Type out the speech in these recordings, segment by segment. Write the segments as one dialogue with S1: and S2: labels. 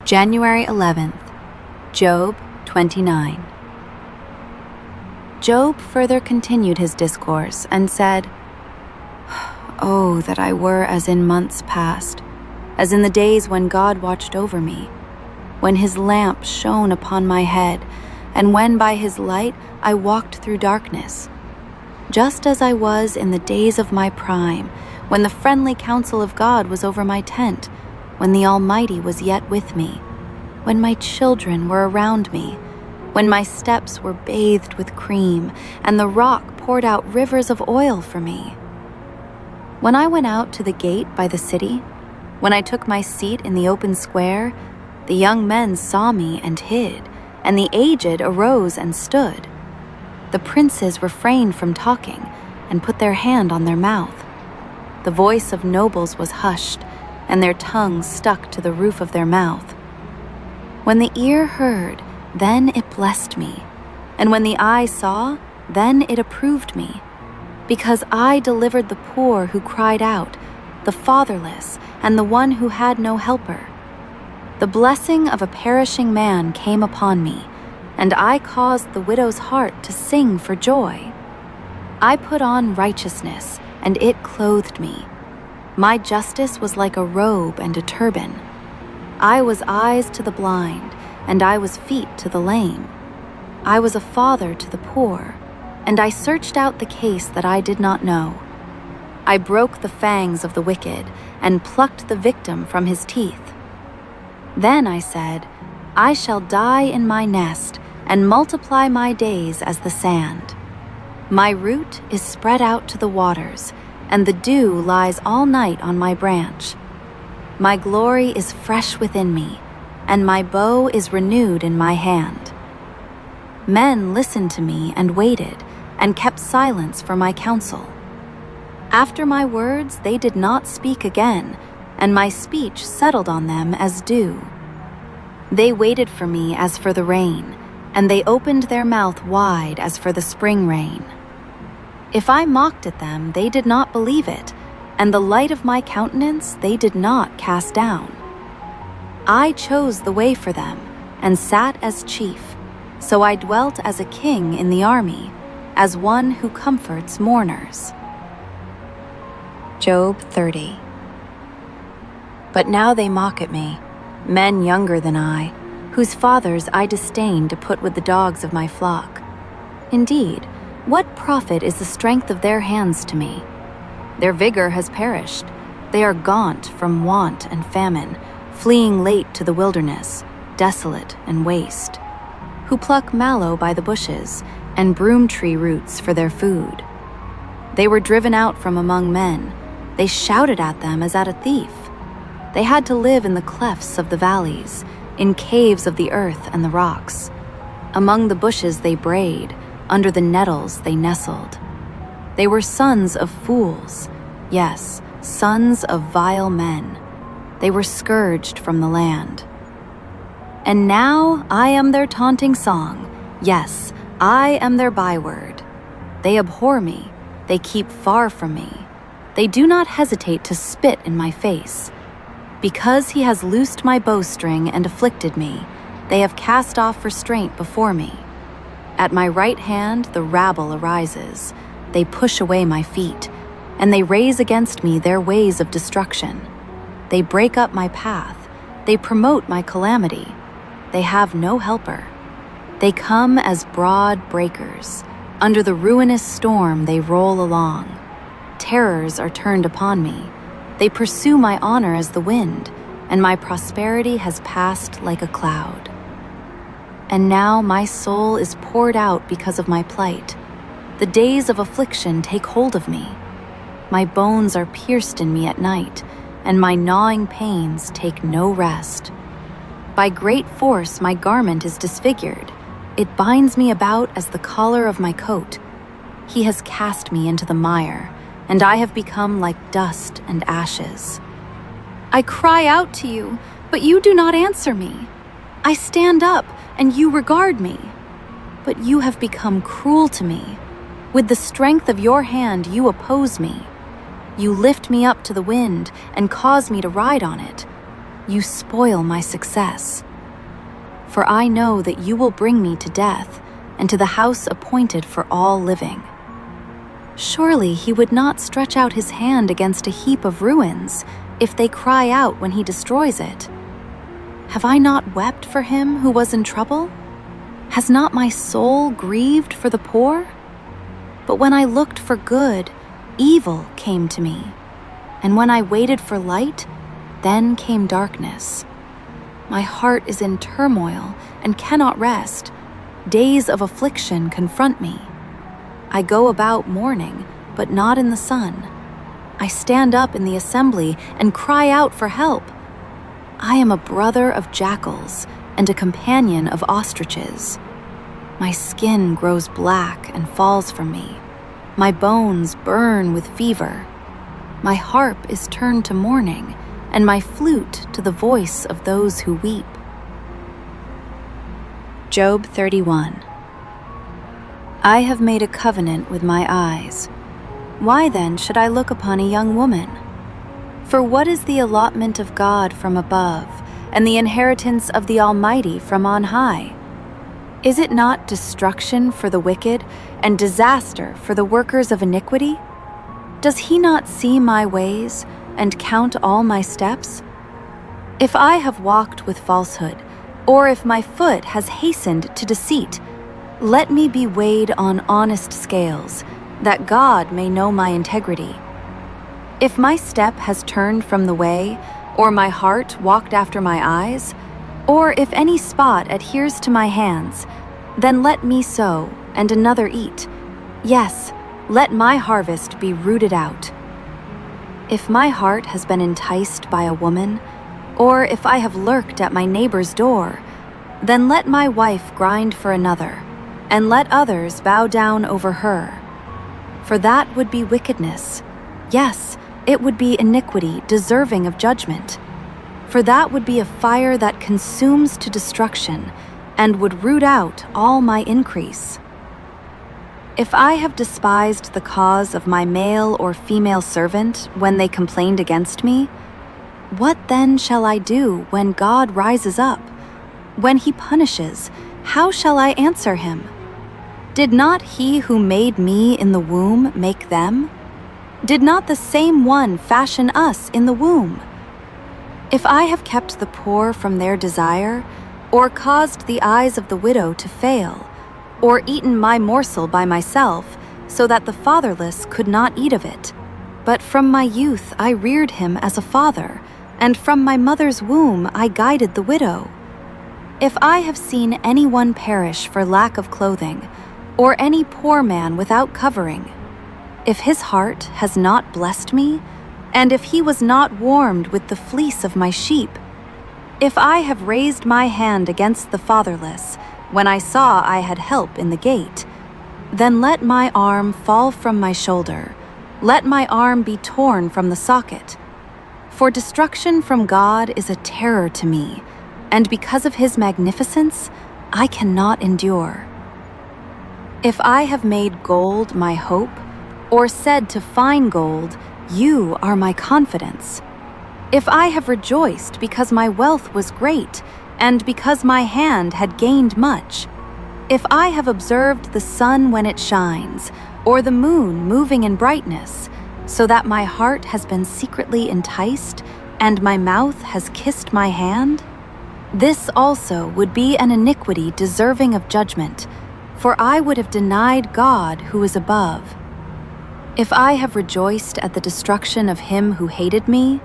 S1: January 11th, Job 29. Job further continued his discourse and said, "Oh, that I were as in months past, as in the days when God watched over me, when his lamp shone upon my head, and when by his light I walked through darkness. Just as I was in the days of my prime, when the friendly counsel of God was over my tent, when the Almighty was yet with me, when my children were around me, when my steps were bathed with cream, and the rock poured out rivers of oil for me. When I went out to the gate by the city, when I took my seat in the open square, the young men saw me and hid, and the aged arose and stood. The princes refrained from talking and put their hand on their mouth. The voice of nobles was hushed, and their tongues stuck to the roof of their mouth. When the ear heard, then it blessed me, and when the eye saw, then it approved me, because I delivered the poor who cried out, the fatherless, and the one who had no helper. The blessing of a perishing man came upon me, and I caused the widow's heart to sing for joy. I put on righteousness, and it clothed me. My justice was like a robe and a turban. I was eyes to the blind, and I was feet to the lame. I was a father to the poor, and I searched out the case that I did not know. I broke the fangs of the wicked, and plucked the victim from his teeth. Then I said, I shall die in my nest, and multiply my days as the sand. My root is spread out to the waters, and the dew lies all night on my branch. My glory is fresh within me, and my bow is renewed in my hand. Men listened to me and waited, and kept silence for my counsel. After my words they did not speak again, and my speech settled on them as dew. They waited for me as for the rain, and they opened their mouth wide as for the spring rain. If I mocked at them, they did not believe it, and the light of my countenance they did not cast down. I chose the way for them, and sat as chief, so I dwelt as a king in the army, as one who comforts mourners. Job 30. But now they mock at me, men younger than I, whose fathers I disdain to put with the dogs of my flock. Indeed, what profit is the strength of their hands to me? Their vigor has perished. They are gaunt from want and famine, fleeing late to the wilderness, desolate and waste, who pluck mallow by the bushes and broom tree roots for their food. They were driven out from among men. They shouted at them as at a thief. They had to live in the clefts of the valleys, in caves of the earth and the rocks. Among the bushes they brayed, under the nettles they nestled. They were sons of fools, yes, sons of vile men. They were scourged from the land. And now I am their taunting song, yes, I am their byword. They abhor me, they keep far from me. They do not hesitate to spit in my face. Because he has loosed my bowstring and afflicted me, they have cast off restraint before me. At my right hand the rabble arises. They push away my feet, and they raise against me their ways of destruction. They break up my path. They promote my calamity. They have no helper. They come as broad breakers. Under the ruinous storm they roll along. Terrors are turned upon me. They pursue my honor as the wind, and my prosperity has passed like a cloud. And now my soul is poured out because of my plight. The days of affliction take hold of me. My bones are pierced in me at night, and my gnawing pains take no rest. By great force my garment is disfigured. It binds me about as the collar of my coat. He has cast me into the mire, and I have become like dust and ashes. I cry out to you, but you do not answer me. I stand up, and you regard me. But you have become cruel to me. With the strength of your hand you oppose me. You lift me up to the wind and cause me to ride on it. you spoil my success. For I know that you will bring me to death and to the house appointed for all living. Surely he would not stretch out his hand against a heap of ruins if they cry out when he destroys it. Have I not wept for him who was in trouble? Has not my soul grieved for the poor? But when I looked for good, evil came to me. And when I waited for light, then came darkness. My heart is in turmoil and cannot rest. Days of affliction confront me. I go about mourning, but not in the sun. I stand up in the assembly and cry out for help. I am a brother of jackals and a companion of ostriches. My skin grows black and falls from me. My bones burn with fever. My harp is turned to mourning, and my flute to the voice of those who weep. Job 31. I have made a covenant with my eyes. Why then should I look upon a young woman? For what is the allotment of God from above, and the inheritance of the Almighty from on high? Is it not destruction for the wicked, and disaster for the workers of iniquity? Does he not see my ways, and count all my steps? If I have walked with falsehood, or if my foot has hastened to deceit, let me be weighed on honest scales, that God may know my integrity. If my step has turned from the way, or my heart walked after my eyes, or if any spot adheres to my hands, then let me sow, and another eat. Yes, let my harvest be rooted out. If my heart has been enticed by a woman, or if I have lurked at my neighbor's door, then let my wife grind for another, and let others bow down over her. For that would be wickedness. Yes, it would be iniquity deserving of judgment. For that would be a fire that consumes to destruction, and would root out all my increase. If I have despised the cause of my male or female servant when they complained against me, what then shall I do when God rises up? When he punishes, how shall I answer him? Did not he who made me in the womb make them? Did not the same one fashion us in the womb? If I have kept the poor from their desire, or caused the eyes of the widow to fail, or eaten my morsel by myself, so that the fatherless could not eat of it, but from my youth I reared him as a father, and from my mother's womb I guided the widow. If I have seen anyone perish for lack of clothing, or any poor man without covering, if his heart has not blessed me, and if he was not warmed with the fleece of my sheep, if I have raised my hand against the fatherless, when I saw I had help in the gate, then let my arm fall from my shoulder, let my arm be torn from the socket. For destruction from God is a terror to me, and because of his magnificence, I cannot endure. If I have made gold my hope, or said to fine gold, you are my confidence, if I have rejoiced because my wealth was great, and because my hand had gained much, if I have observed the sun when it shines, or the moon moving in brightness, so that my heart has been secretly enticed, and my mouth has kissed my hand, this also would be an iniquity deserving of judgment, for I would have denied God who is above. If I have rejoiced at the destruction of him who hated me,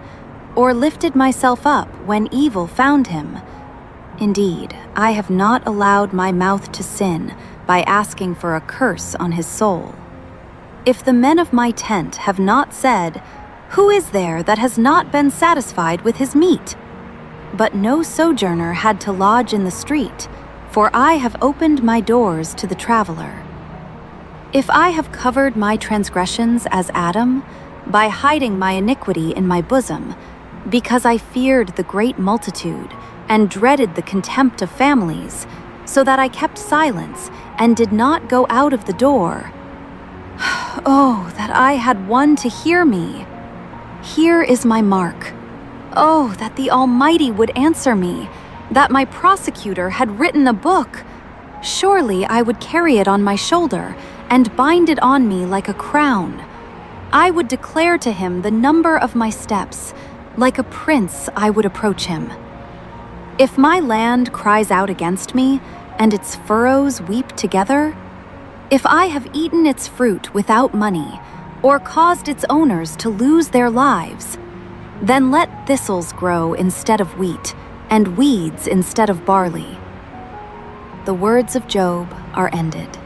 S1: or lifted myself up when evil found him, indeed, I have not allowed my mouth to sin by asking for a curse on his soul. If the men of my tent have not said, who is there that has not been satisfied with his meat? But no sojourner had to lodge in the street, for I have opened my doors to the traveler. If I have covered my transgressions as Adam, by hiding my iniquity in my bosom, because I feared the great multitude, and dreaded the contempt of families, so that I kept silence, and did not go out of the door. Oh, that I had one to hear me! Here is my mark. Oh, that the Almighty would answer me, that my prosecutor had written a book. Surely I would carry it on my shoulder and bind it on me like a crown. I would declare to him the number of my steps. Like a prince, I would approach him. If my land cries out against me, and its furrows weep together, if I have eaten its fruit without money, or caused its owners to lose their lives, then let thistles grow instead of wheat, and weeds instead of barley. The words of Job are ended.